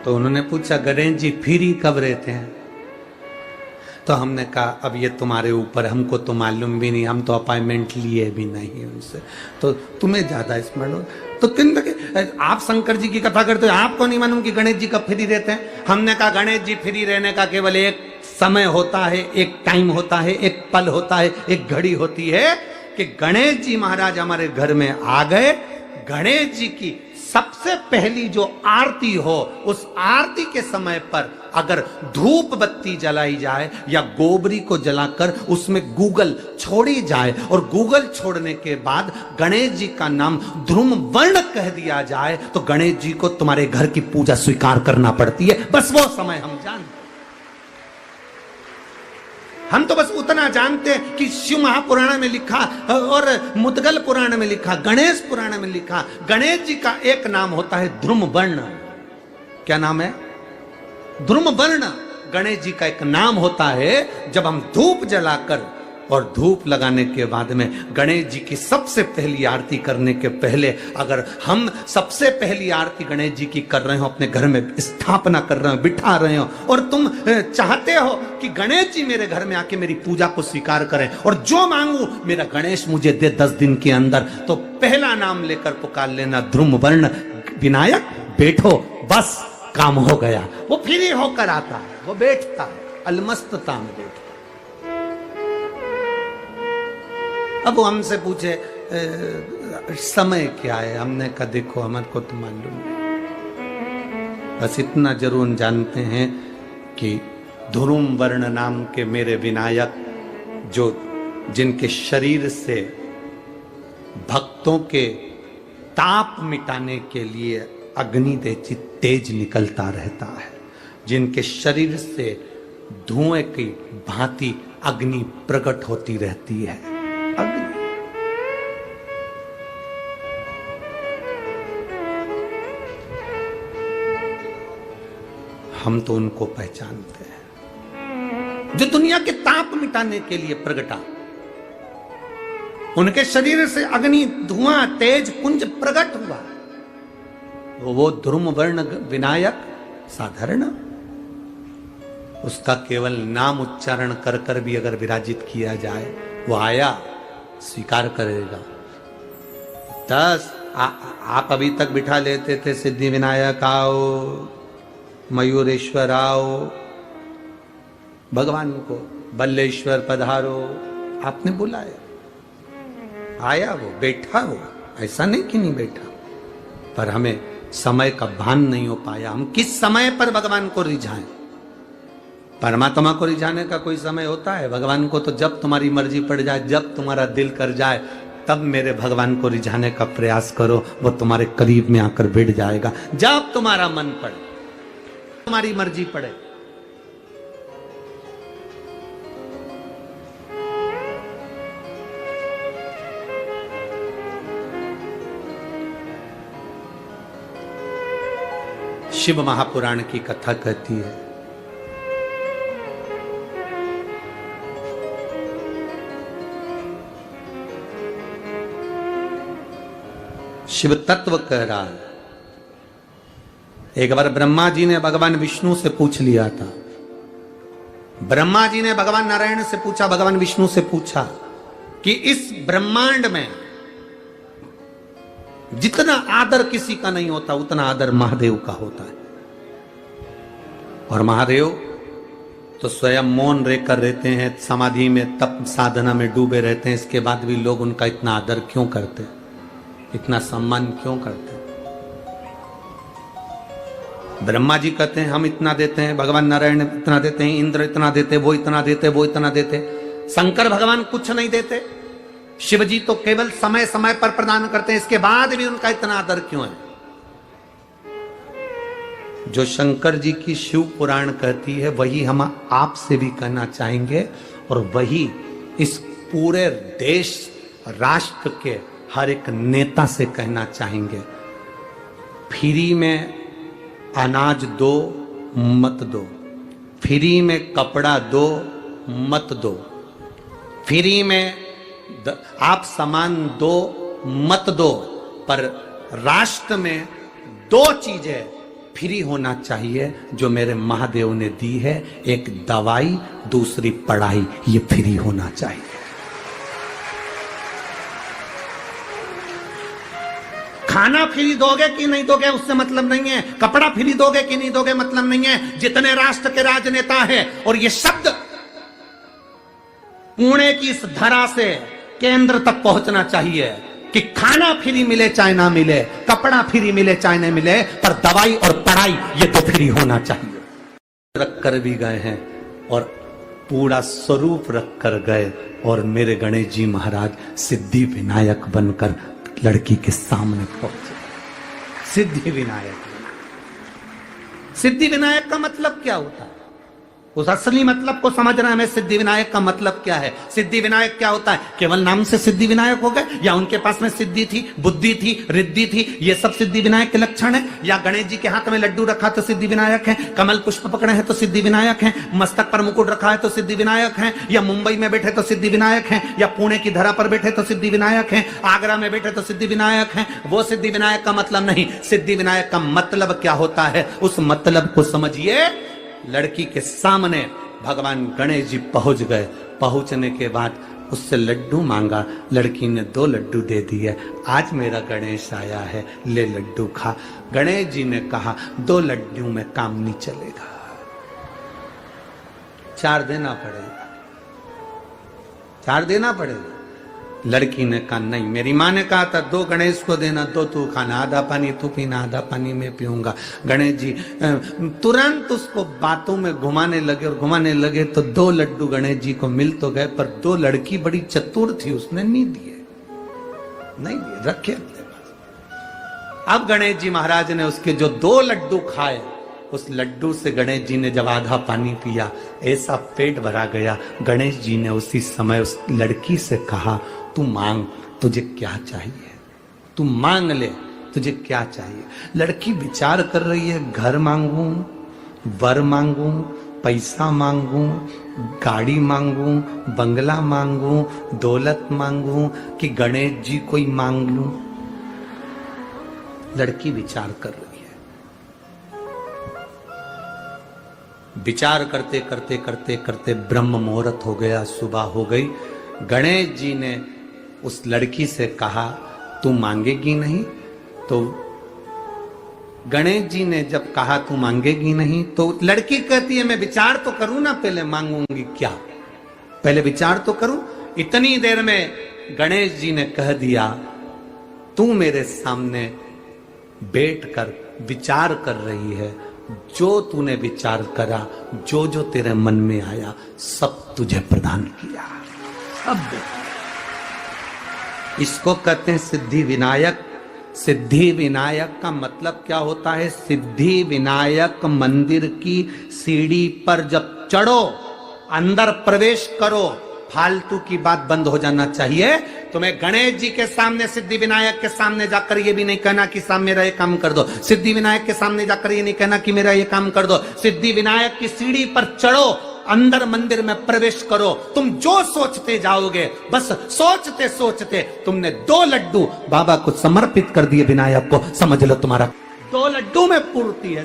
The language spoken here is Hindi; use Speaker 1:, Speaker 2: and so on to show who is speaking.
Speaker 1: तो उन्होंने पूछा गणेश जी फ्री कब रहते हैं? तो हमने कहा अब ये तुम्हारे ऊपर, हमको तो मालूम भी नहीं, हम तो अपॉइंटमेंट लिए भी नहीं उनसे, तो तुम्हें ज्यादा स्मरण हो। तो किन आप शंकर जी की कथा करते हो, आपको नहीं मालूम कि गणेश जी कब फ्री रहते हैं? हमने कहा गणेश जी फ्री रहने का केवल एक समय होता है, एक टाइम होता है, एक पल होता है, एक घड़ी होती है कि गणेश जी महाराज हमारे घर में आ गए। गणेश जी की सबसे पहली जो आरती हो, उस आरती के समय पर अगर धूप बत्ती जलाई जाए या गोबरी को जलाकर उसमें गूगल छोड़ी जाए और गूगल छोड़ने के बाद गणेश जी का नाम ध्रुम वर्ण कह दिया जाए, तो गणेश जी को तुम्हारे घर की पूजा स्वीकार करना पड़ती है। बस वो समय हम जानते। हम तो बस उतना जानते हैं कि शिव महापुराण में लिखा और मुद्गल पुराण में लिखा, गणेश पुराण में लिखा, गणेश जी का एक नाम होता है ध्रुम वर्ण। क्या नाम है? ध्रुम वर्ण गणेश जी का एक नाम होता है। जब हम धूप जलाकर और धूप लगाने के बाद में गणेश जी की सबसे पहली आरती करने के पहले अगर हम सबसे पहली आरती गणेश जी की कर रहे हो, अपने घर में स्थापना कर रहे हो, बिठा रहे हो, और तुम चाहते हो कि गणेश जी मेरे घर में आके मेरी पूजा को स्वीकार करें और जो मांगू मेरा गणेश मुझे दे 10 दिन के अंदर, तो पहला नाम लेकर पुकार लेना ध्रुम वर्ण विनायक, बैठो, बस काम हो गया। वो फ्री होकर आता है, वो बैठता है, अलमस्तता में बैठता। अब वो हमसे पूछे समय क्या है? हमने कहा देखो हमारे को तो मालूम नहीं, बस इतना जरूर जानते हैं कि ध्रुम वर्ण नाम के मेरे विनायक, जो जिनके शरीर से भक्तों के ताप मिटाने के लिए अग्नि तेज निकलता रहता है, जिनके शरीर से धुएं की भांति अग्नि प्रकट होती रहती है। अग्नि हम तो उनको पहचानते हैं जो दुनिया के ताप मिटाने के लिए प्रगटा। उनके शरीर से अग्नि धुआं तेज पुंज प्रकट हुआ। वो ध्रुम वर्ण विनायक साधारण, उसका केवल नाम उच्चारण कर कर भी अगर विराजित किया जाए, वो आया स्वीकार करेगा। आप अभी तक बिठा लेते थे सिद्धि विनायक आओ, मयूरेश्वर आओ, भगवान को बल्लेश्वर पधारो, आपने बुलाया, आया, वो बैठा, वो ऐसा नहीं कि नहीं बैठा, पर हमें समय का भान नहीं हो पाया। हम किस समय पर भगवान को रिझाएं? परमात्मा को रिझाने का कोई समय होता है? भगवान को तो जब तुम्हारी मर्जी पड़ जाए, जब तुम्हारा दिल कर जाए, तब मेरे भगवान को रिझाने का प्रयास करो, वो तुम्हारे करीब में आकर बैठ जाएगा। जब तुम्हारा मन पड़े, तुम्हारी मर्जी पड़े। शिव महापुराण की कथा कहती है, शिव तत्व कह रहा है। एक बार ब्रह्मा जी ने भगवान विष्णु से पूछ लिया था। ब्रह्मा जी ने भगवान नारायण से पूछा, भगवान विष्णु से पूछा कि इस ब्रह्मांड में जितना आदर किसी का नहीं होता, उतना आदर महादेव का होता है। और महादेव तो स्वयं मौन रहकर रहते हैं, समाधि में तप साधना में डूबे रहते हैं, इसके बाद भी लोग उनका इतना आदर क्यों करते, इतना सम्मान क्यों करते? ब्रह्मा जी कहते हैं हम इतना देते हैं, भगवान नारायण इतना देते हैं, इंद्र इतना देते, वो इतना देते, वो इतना देते। शंकर भगवान कुछ नहीं देते। शिव जी तो केवल समय समय पर प्रदान करते हैं, इसके बाद भी उनका इतना आदर क्यों है? जो शंकर जी की शिव पुराण कहती है, वही हम आपसे भी कहना चाहेंगे, और वही इस पूरे देश राष्ट्र के हर एक नेता से कहना चाहेंगे। फ्री में अनाज दो मत दो, फ्री में कपड़ा दो मत दो, फ्री में आप सामान दो मत दो, पर राष्ट्र में दो चीजें फ्री होना चाहिए जो मेरे महादेव ने दी है, एक दवाई दूसरी पढ़ाई, ये फ्री होना चाहिए। खाना फ्री दोगे कि नहीं दोगे उससे मतलब नहीं है, कपड़ा फ्री दोगे कि नहीं दोगे मतलब नहीं है। जितने राष्ट्र के राजनेता हैं, और ये शब्द पुणे की इस धरा से केंद्र तक पहुंचना चाहिए कि खाना फ्री मिले चाहे ना मिले, कपड़ा फ्री मिले चाहे ना मिले, पर दवाई और पढ़ाई ये तो फ्री होना चाहिए। रख कर भी गए हैं और पूरा स्वरूप रख कर गए, और मेरे गणेश जी महाराज सिद्धि विनायक बनकर लड़की के सामने पहुंचे। सिद्धि विनायक, सिद्धि विनायक का मतलब क्या होता है? उस असली मतलब को समझना हमें। सिद्धि विनायक का मतलब क्या है? सिद्धि विनायक क्या होता है? केवल नाम से सिद्धि विनायक हो गए, या उनके पास में सिद्धि थी, बुद्धि थी, रिद्धि थी, ये सब सिद्धि विनायक के लक्षण है? या गणेश जी के हाथ में लड्डू रखा तो सिद्धि विनायक है, कमल पुष्प पकड़े हैं तो सिद्धि विनायक है, मस्तक पर मुकुट रखा है तो सिद्धि विनायक है, या मुंबई में बैठे तो सिद्धि विनायक है, या पुणे की धरा पर बैठे तो सिद्धि विनायक है, आगरा में बैठे तो सिद्धि विनायक है? वो सिद्धि विनायक का मतलब नहीं। सिद्धि विनायक का मतलब क्या होता है, उस मतलब को समझिए। लड़की के सामने भगवान गणेश जी पहुंच गए। पहुंचने के बाद उससे लड्डू मांगा, लड़की ने 2 लड्डू दे दिए। आज मेरा गणेश आया है, ले लड्डू खा। गणेश जी ने कहा 2 लड्डू में काम नहीं चलेगा, 4 देना पड़ेगा, 4 देना पड़ेगा। लड़की ने कहा नहीं, मेरी माँ ने कहा था 2 गणेश को देना, 2 तू खाना, आधा पानी तू पीना, आधा पानी मैं पीऊंगा। गणेश जी तुरंत उसको बातों में घुमाने लगे, और घुमाने लगे तो 2 लड्डू गणेश जी को मिल तो गए, पर 2 लड़की बड़ी चतुर थी, उसने नहीं दिए, नहीं दिए, रखे अपने पास। अब गणेश जी महाराज ने उसके जो 2 लड्डू खाए, उस लड्डू से गणेश जी ने जब आधा पानी पिया, ऐसा पेट भरा गया। गणेश जी ने उसी समय उस लड़की से कहा, तू मांग, तुझे क्या चाहिए, तू मांग ले, तुझे क्या चाहिए। लड़की विचार कर रही है, घर मांगू, वर मांगू, पैसा मांगू, गाड़ी मांगू, बंगला मांगू, दौलत मांगू, कि गणेश जी को ही मांग लूं। लड़की विचार कर रही है। विचार करते करते करते करते ब्रह्म मुहूर्त हो गया, सुबह हो गई। गणेश जी ने उस लड़की से कहा, तू मांगेगी नहीं? तो गणेश जी ने जब कहा तू मांगेगी नहीं, तो लड़की कहती है मैं विचार तो करूं ना, पहले मांगूंगी क्या, पहले विचार तो करूं। इतनी देर में गणेश जी ने कह दिया, तू मेरे सामने बैठकर विचार कर रही है, जो तूने विचार करा, जो जो तेरे मन में आया, सब तुझे प्रदान किया, सब। इसको कहते हैं सिद्धि विनायक। सिद्धि विनायक का मतलब क्या होता है? सिद्धि विनायक मंदिर की सीढ़ी पर जब चढ़ो, अंदर प्रवेश करो, फालतू की बात बंद हो जाना चाहिए। तुम्हें गणेश जी के सामने, सिद्धि विनायक के सामने जाकर ये भी नहीं कहना कि साहब मेरा ये काम कर दो। सिद्धि विनायक के सामने जाकर ये नहीं कहना कि मेरा ये काम कर दो। सिद्धि विनायक की सीढ़ी पर चढ़ो, अंदर मंदिर में प्रवेश करो। तुम जो सोचते जाओगे, बस सोचते सोचते तुमने 2 लड्डू बाबा को समर्पित कर दिए विनायक को, समझ लो तुम्हारा 2 लड्डू में पूर्ति है।